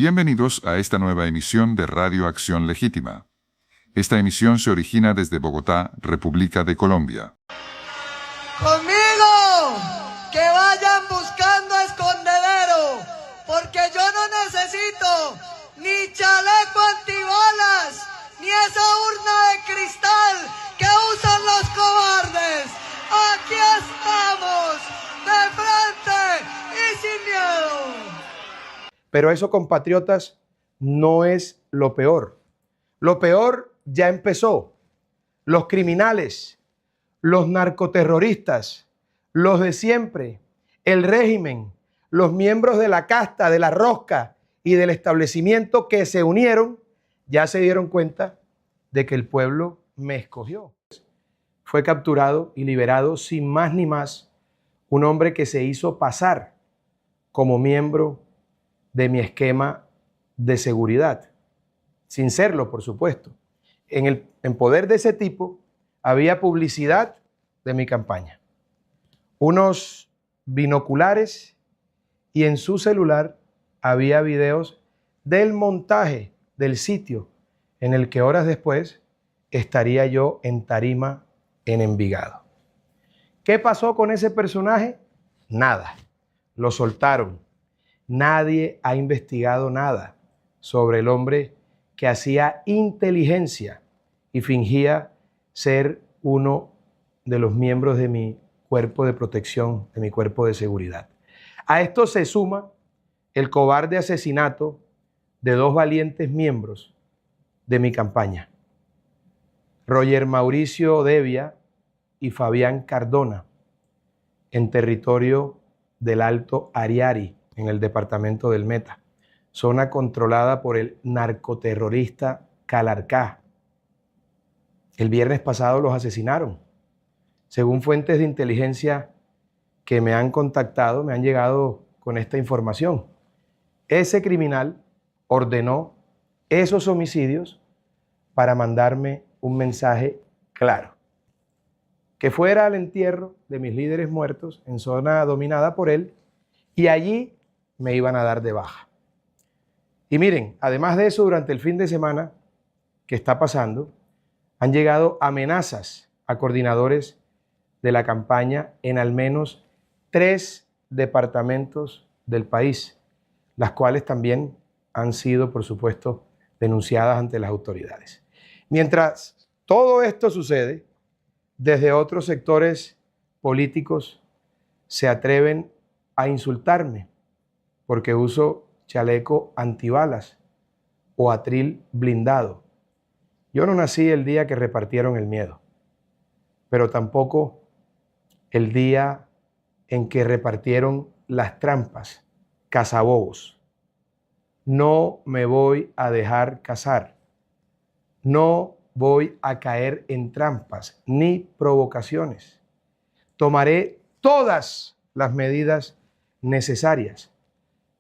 Bienvenidos a esta nueva emisión de Radio Acción Legítima. Esta emisión se origina desde Bogotá, República de Colombia. ¡Conmigo! ¡Que vayan buscando escondedero! Porque yo no necesito ni chaleco antibalas, ni esa urna de cristal que usan los cobardes. ¡Aquí estamos, de frente y sin miedo! Pero eso, compatriotas, no es lo peor. Lo peor ya empezó. Los criminales, los narcoterroristas, los de siempre, el régimen, los miembros de la casta, de la rosca y del establecimiento que se unieron, ya se dieron cuenta de que el pueblo me escogió. Fue capturado y liberado sin más ni más un hombre que se hizo pasar como miembro de mi esquema de seguridad, sin serlo, por supuesto. En poder de ese tipo había publicidad de mi campaña, unos binoculares, y en su celular había videos del montaje del sitio en el que horas después estaría yo en tarima en Envigado. ¿Qué pasó con ese personaje? Nada. Lo soltaron. Nadie ha investigado nada sobre el hombre que hacía inteligencia y fingía ser uno de los miembros de mi cuerpo de protección, de mi cuerpo de seguridad. A esto se suma el cobarde asesinato de dos valientes miembros de mi campaña, Roger Mauricio Devia y Fabián Cardona, en territorio del Alto Ariari, en el departamento del Meta, zona controlada por el narcoterrorista Calarcá. El viernes pasado los asesinaron. Según fuentes de inteligencia que me han contactado, me han llegado con esta información. Ese criminal ordenó esos homicidios para mandarme un mensaje claro: que fuera al entierro de mis líderes muertos en zona dominada por él, y allí me iban a dar de baja. Y miren, además de eso, durante el fin de semana que está pasando, han llegado amenazas a coordinadores de la campaña en al menos 3 departamentos del país, las cuales también han sido, por supuesto, denunciadas ante las autoridades. Mientras todo esto sucede, desde otros sectores políticos se atreven a insultarme porque uso chaleco antibalas o atril blindado. Yo no nací el día que repartieron el miedo, pero tampoco el día en que repartieron las trampas, cazabobos. No me voy a dejar cazar. No voy a caer en trampas ni provocaciones. Tomaré todas las medidas necesarias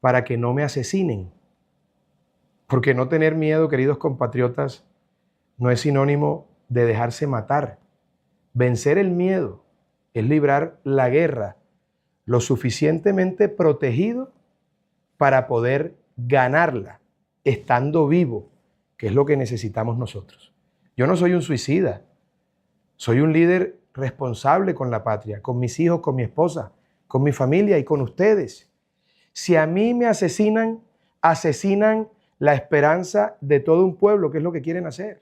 para que no me asesinen. Porque no tener miedo, queridos compatriotas, no es sinónimo de dejarse matar. Vencer el miedo es librar la guerra lo suficientemente protegido para poder ganarla estando vivo, que es lo que necesitamos nosotros. Yo no soy un suicida, soy un líder responsable con la patria, con mis hijos, con mi esposa, con mi familia y con ustedes. Si a mí me asesinan, asesinan la esperanza de todo un pueblo, que es lo que quieren hacer.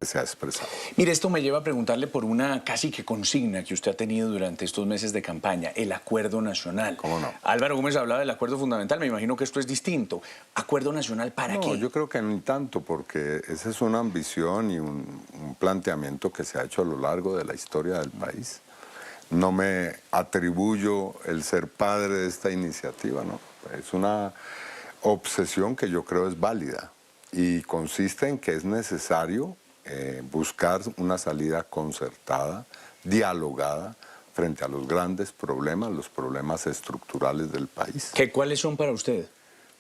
Se ha expresado. Mire, esto me lleva a preguntarle por una casi que consigna que usted ha tenido durante estos meses de campaña, el acuerdo nacional. ¿Cómo no? Álvaro Gómez hablaba del acuerdo fundamental, me imagino que esto es distinto. ¿Acuerdo nacional para qué? No, yo creo que ni tanto, porque esa es una ambición y un planteamiento que se ha hecho a lo largo de la historia del país. No me atribuyo el ser padre de esta iniciativa, ¿no? Es una obsesión que yo creo es válida y consiste en que es necesario buscar una salida concertada, dialogada, frente a los grandes problemas, los problemas estructurales del país. ¿Cuáles son para usted?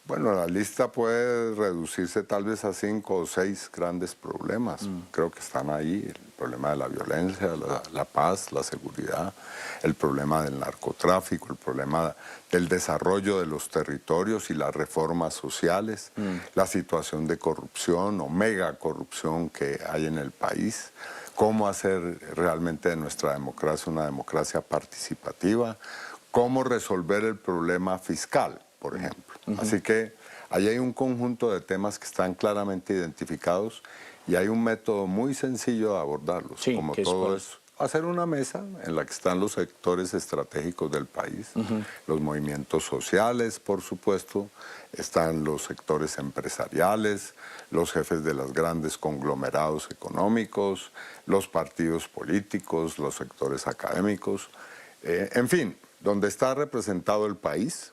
Bueno, la lista puede reducirse tal vez a 5 o 6 grandes problemas. Creo que están ahí: el problema de la violencia, la paz, la seguridad, el problema del narcotráfico, el problema del desarrollo de los territorios y las reformas sociales, la situación de corrupción o mega corrupción que hay en el país, cómo hacer realmente de nuestra democracia una democracia participativa, cómo resolver el problema fiscal, por ejemplo. Así que ahí hay un conjunto de temas que están claramente identificados y hay un método muy sencillo de abordarlos. Sí, como ¿qué es todo cuál? es hacer una mesa en la que están los sectores estratégicos del país, los movimientos sociales, por supuesto, están los sectores empresariales, los jefes de los grandes conglomerados económicos, los partidos políticos, los sectores académicos, en fin, donde está representado el país,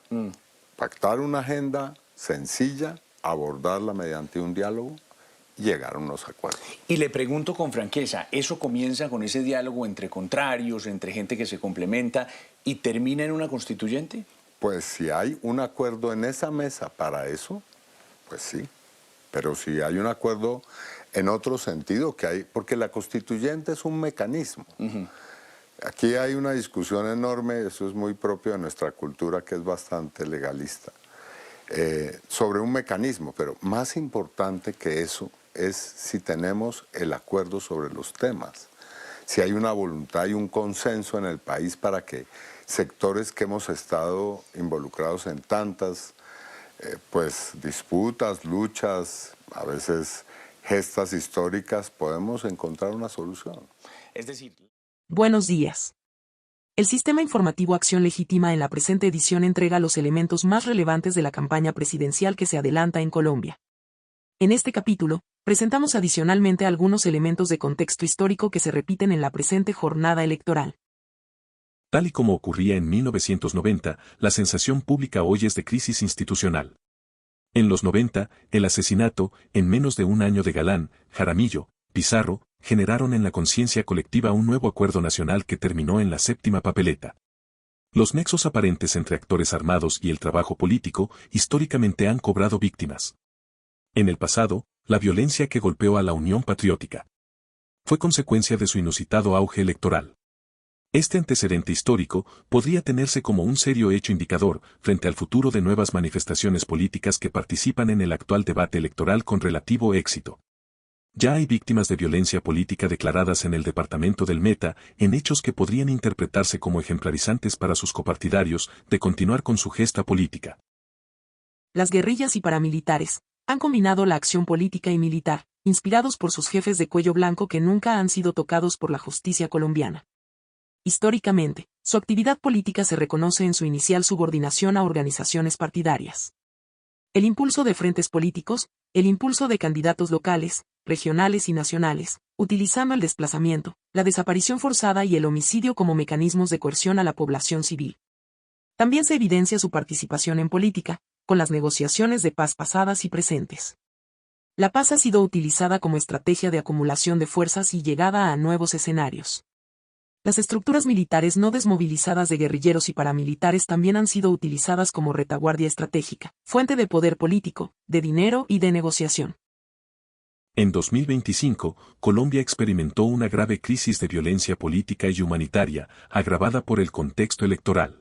pactar una agenda sencilla, abordarla mediante un diálogo y llegar a unos acuerdos. Y le pregunto con franqueza, ¿eso comienza con ese diálogo entre contrarios, entre gente que se complementa y termina en una constituyente? Pues si hay un acuerdo en esa mesa para eso, pues sí. Pero si hay un acuerdo en otro sentido, que hay, porque la constituyente es un mecanismo. Aquí hay una discusión enorme, eso es muy propio de nuestra cultura, que es bastante legalista, sobre un mecanismo, pero más importante que eso es si tenemos el acuerdo sobre los temas, si hay una voluntad y un consenso en el país para que sectores que hemos estado involucrados en tantas pues disputas, luchas, a veces gestas históricas, podemos encontrar una solución. Es decir... Buenos días. El Sistema Informativo Acción Legítima en la presente edición entrega los elementos más relevantes de la campaña presidencial que se adelanta en Colombia. En este capítulo, presentamos adicionalmente algunos elementos de contexto histórico que se repiten en la presente jornada electoral. Tal y como ocurría en 1990, la sensación pública hoy es de crisis institucional. En los 90, el asesinato, en menos de un año de Galán, Jaramillo, Pizarro, generaron en la conciencia colectiva un nuevo acuerdo nacional que terminó en la séptima papeleta. Los nexos aparentes entre actores armados y el trabajo político históricamente han cobrado víctimas. En el pasado, la violencia que golpeó a la Unión Patriótica fue consecuencia de su inusitado auge electoral. Este antecedente histórico podría tenerse como un serio hecho indicador frente al futuro de nuevas manifestaciones políticas que participan en el actual debate electoral con relativo éxito. Ya hay víctimas de violencia política declaradas en el departamento del Meta, en hechos que podrían interpretarse como ejemplarizantes para sus copartidarios de continuar con su gesta política. Las guerrillas y paramilitares han combinado la acción política y militar, inspirados por sus jefes de cuello blanco que nunca han sido tocados por la justicia colombiana. Históricamente, su actividad política se reconoce en su inicial subordinación a organizaciones partidarias. El impulso de frentes políticos, el impulso de candidatos locales, regionales y nacionales, utilizando el desplazamiento, la desaparición forzada y el homicidio como mecanismos de coerción a la población civil. También se evidencia su participación en política, con las negociaciones de paz pasadas y presentes. La paz ha sido utilizada como estrategia de acumulación de fuerzas y llegada a nuevos escenarios. Las estructuras militares no desmovilizadas de guerrilleros y paramilitares también han sido utilizadas como retaguardia estratégica, fuente de poder político, de dinero y de negociación. En 2025, Colombia experimentó una grave crisis de violencia política y humanitaria, agravada por el contexto electoral.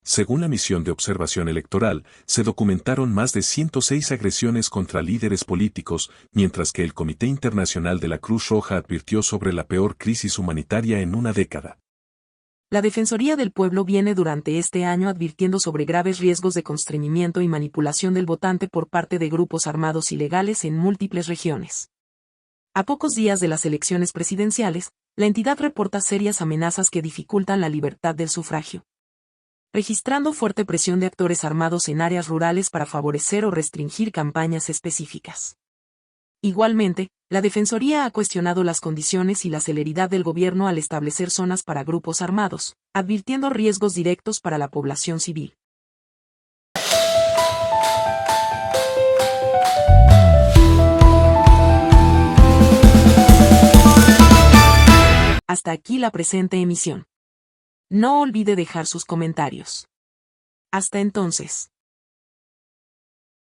Según la misión de observación electoral, se documentaron más de 106 agresiones contra líderes políticos, mientras que el Comité Internacional de la Cruz Roja advirtió sobre la peor crisis humanitaria en una década. La Defensoría del Pueblo viene durante este año advirtiendo sobre graves riesgos de constreñimiento y manipulación del votante por parte de grupos armados ilegales en múltiples regiones. A pocos días de las elecciones presidenciales, la entidad reporta serias amenazas que dificultan la libertad del sufragio, registrando fuerte presión de actores armados en áreas rurales para favorecer o restringir campañas específicas. Igualmente, la Defensoría ha cuestionado las condiciones y la celeridad del gobierno al establecer zonas para grupos armados, advirtiendo riesgos directos para la población civil. Hasta aquí la presente emisión. No olvide dejar sus comentarios. Hasta entonces.